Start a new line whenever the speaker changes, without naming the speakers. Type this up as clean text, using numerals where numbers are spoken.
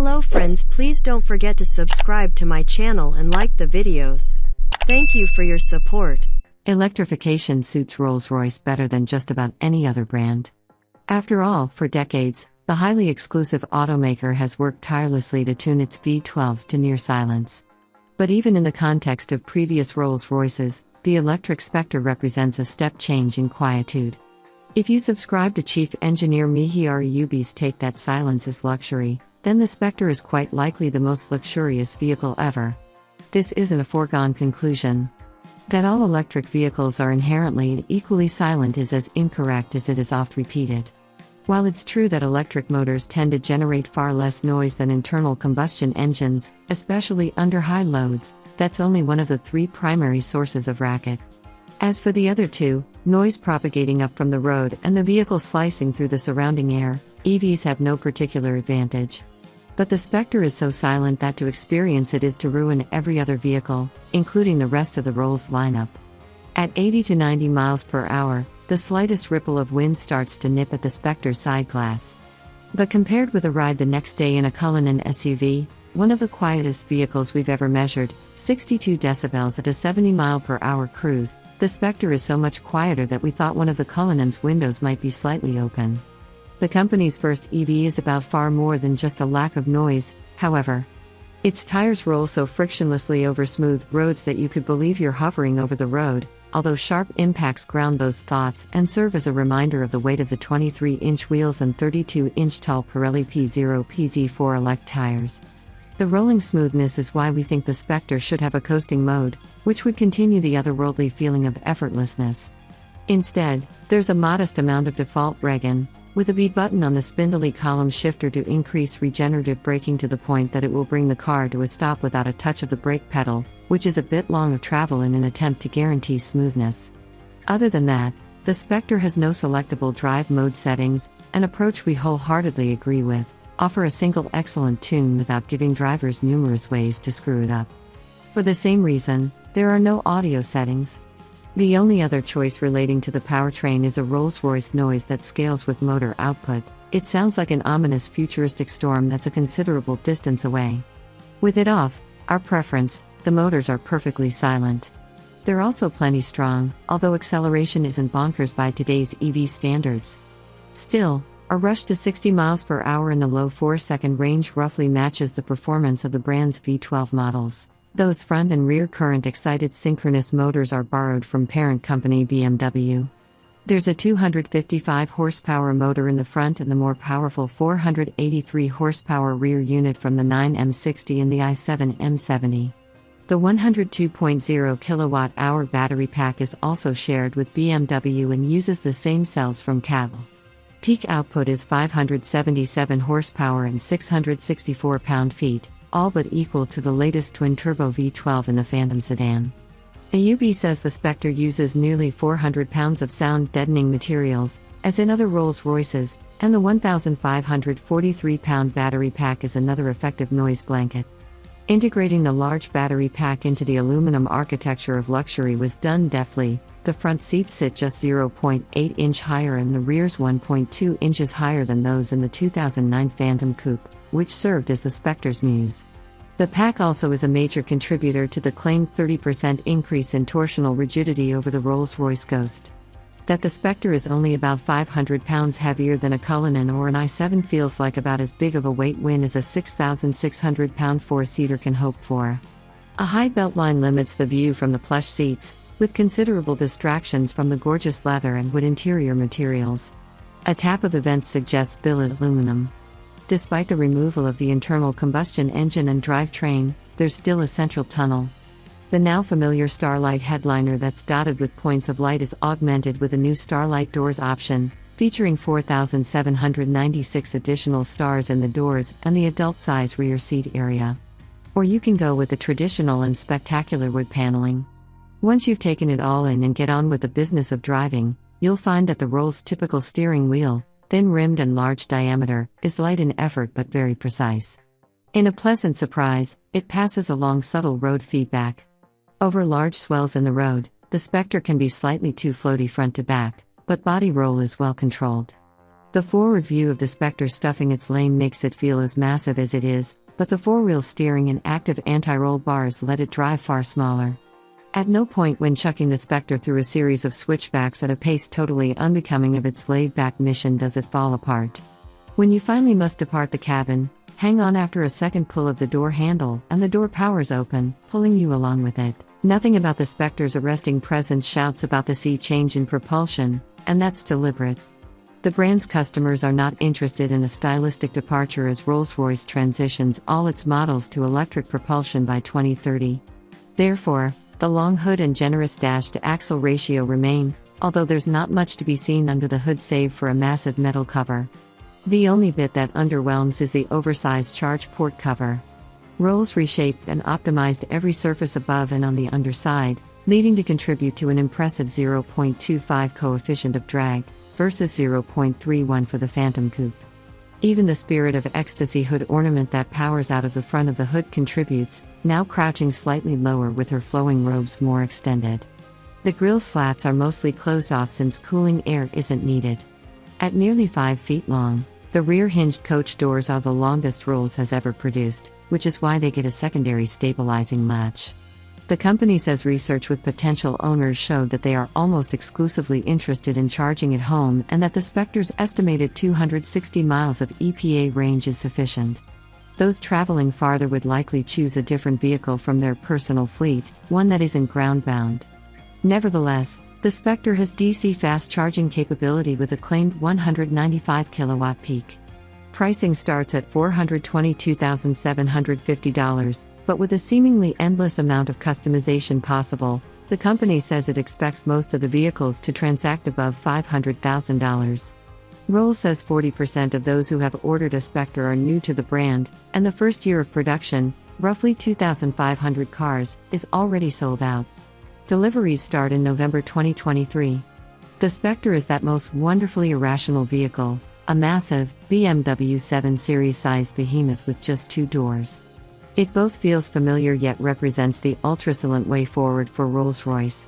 Hello friends, please don't forget to subscribe to my channel and like the videos. Thank you for your support.
Electrification suits Rolls-Royce better than just about any other brand. After all, for decades, the highly exclusive automaker has worked tirelessly to tune its V12s to near silence. But even in the context of previous Rolls-Royces, the electric Spectre represents a step change in quietude. If you subscribe to Chief Engineer Mihir Ayubi's take that silence is luxury, then the Spectre is quite likely the most luxurious vehicle ever. This isn't a foregone conclusion. That all electric vehicles are inherently equally silent is as incorrect as it is oft repeated. While it's true that electric motors tend to generate far less noise than internal combustion engines, especially under high loads, that's only one of the three primary sources of racket. As for the other two, noise propagating up from the road and the vehicle slicing through the surrounding air, EVs have no particular advantage. But the Spectre is so silent that to experience it is to ruin every other vehicle, including the rest of the Rolls lineup. At 80 to 90 miles per hour, the slightest ripple of wind starts to nip at the Spectre's side glass. But compared with a ride the next day in a Cullinan SUV, one of the quietest vehicles we've ever measured, 62 decibels at a 70 mile per hour cruise, the Spectre is so much quieter that we thought one of the Cullinan's windows might be slightly open. The company's first EV is about far more than just a lack of noise, however. Its tires roll so frictionlessly over smooth roads that you could believe you're hovering over the road, although sharp impacts ground those thoughts and serve as a reminder of the weight of the 23-inch wheels and 32-inch tall Pirelli P0 PZ4 Elect tires. The rolling smoothness is why we think the Spectre should have a coasting mode, which would continue the otherworldly feeling of effortlessness. Instead, there's a modest amount of default regen, with a B button on the spindly column shifter to increase regenerative braking to the point that it will bring the car to a stop without a touch of the brake pedal, which is a bit long of travel in an attempt to guarantee smoothness. Other than that, the Spectre has no selectable drive mode settings, an approach we wholeheartedly agree with. Offer a single excellent tune without giving drivers numerous ways to screw it up. For the same reason, there are no audio settings. The only other choice relating to the powertrain is a Rolls-Royce noise that scales with motor output. It sounds like an ominous futuristic storm that's a considerable distance away. With it off, our preference, the motors are perfectly silent. They're also plenty strong, although acceleration isn't bonkers by today's EV standards. Still, a rush to 60 miles per hour in the low 4-second range roughly matches the performance of the brand's V12 models. Those front and rear current excited synchronous motors are borrowed from parent company BMW. There's a 255 horsepower motor in the front and the more powerful 483 horsepower rear unit from the 9M60 and the i7 M70. The 102.0 kilowatt-hour battery pack is also shared with BMW and uses the same cells from CATL. Peak output is 577 horsepower and 664 pound-feet, all but equal to the latest twin-turbo V12 in the Phantom sedan. Ayubi says the Spectre uses nearly 400 pounds of sound-deadening materials, as in other Rolls-Royces, and the 1,543-pound battery pack is another effective noise blanket. Integrating the large battery pack into the aluminum architecture of luxury was done deftly. The front seats sit just 0.8 inch higher and the rear's 1.2 inches higher than those in the 2009 Phantom Coupe, which served as the Spectre's muse. The pack also is a major contributor to the claimed 30% increase in torsional rigidity over the Rolls-Royce Ghost. That the Spectre is only about 500 pounds heavier than a Cullinan or an i7 feels like about as big of a weight win as a 6,600-pound four-seater can hope for. A high beltline limits the view from the plush seats, with considerable distractions from the gorgeous leather and wood interior materials. A tap of the vents suggests billet aluminum. Despite the removal of the internal combustion engine and drivetrain, there's still a central tunnel. The now familiar Starlight headliner that's dotted with points of light is augmented with a new Starlight doors option, featuring 4,796 additional stars in the doors and the adult-size rear seat area. Or you can go with the traditional and spectacular wood paneling. Once you've taken it all in and get on with the business of driving, you'll find that the Rolls' typical steering wheel, thin-rimmed and large diameter, is light in effort but very precise. In a pleasant surprise, it passes along subtle road feedback. Over large swells in the road, the Spectre can be slightly too floaty front to back, but body roll is well controlled. The forward view of the Spectre stuffing its lane makes it feel as massive as it is, but the four-wheel steering and active anti-roll bars let it drive far smaller. At no point when chucking the Spectre through a series of switchbacks at a pace totally unbecoming of its laid-back mission does it fall apart. When you finally must depart the cabin, hang on after a second pull of the door handle and the door powers open, pulling you along with it. Nothing about the Spectre's arresting presence shouts about the sea change in propulsion, and that's deliberate. The brand's customers are not interested in a stylistic departure as Rolls-Royce transitions all its models to electric propulsion by 2030. Therefore, the long hood and generous dash-to-axle ratio remain, although there's not much to be seen under the hood save for a massive metal cover. The only bit that underwhelms is the oversized charge port cover. Rolls reshaped and optimized every surface above and on the underside, leading to contribute to an impressive 0.25 coefficient of drag, versus 0.31 for the Phantom Coupe. Even the Spirit of Ecstasy hood ornament that powers out of the front of the hood contributes, now crouching slightly lower with her flowing robes more extended. The grille slats are mostly closed off since cooling air isn't needed. At nearly 5 feet long, the rear-hinged coach doors are the longest Rolls has ever produced, which is why they get a secondary stabilizing latch. The company says research with potential owners showed that they are almost exclusively interested in charging at home and that the Spectre's estimated 260 miles of EPA range is sufficient. Those traveling farther would likely choose a different vehicle from their personal fleet, one that isn't ground-bound. Nevertheless, the Spectre has DC fast charging capability with a claimed 195 kilowatt peak. Pricing starts at $422,750, but with a seemingly endless amount of customization possible, the company says it expects most of the vehicles to transact above $500,000. Rolls says 40% of those who have ordered a Spectre are new to the brand, and the first year of production, roughly 2,500 cars, is already sold out. Deliveries start in November 2023. The Spectre is that most wonderfully irrational vehicle, a massive, BMW 7 Series-sized behemoth with just 2 doors. It both feels familiar yet represents the Ultrasilent way forward for Rolls-Royce.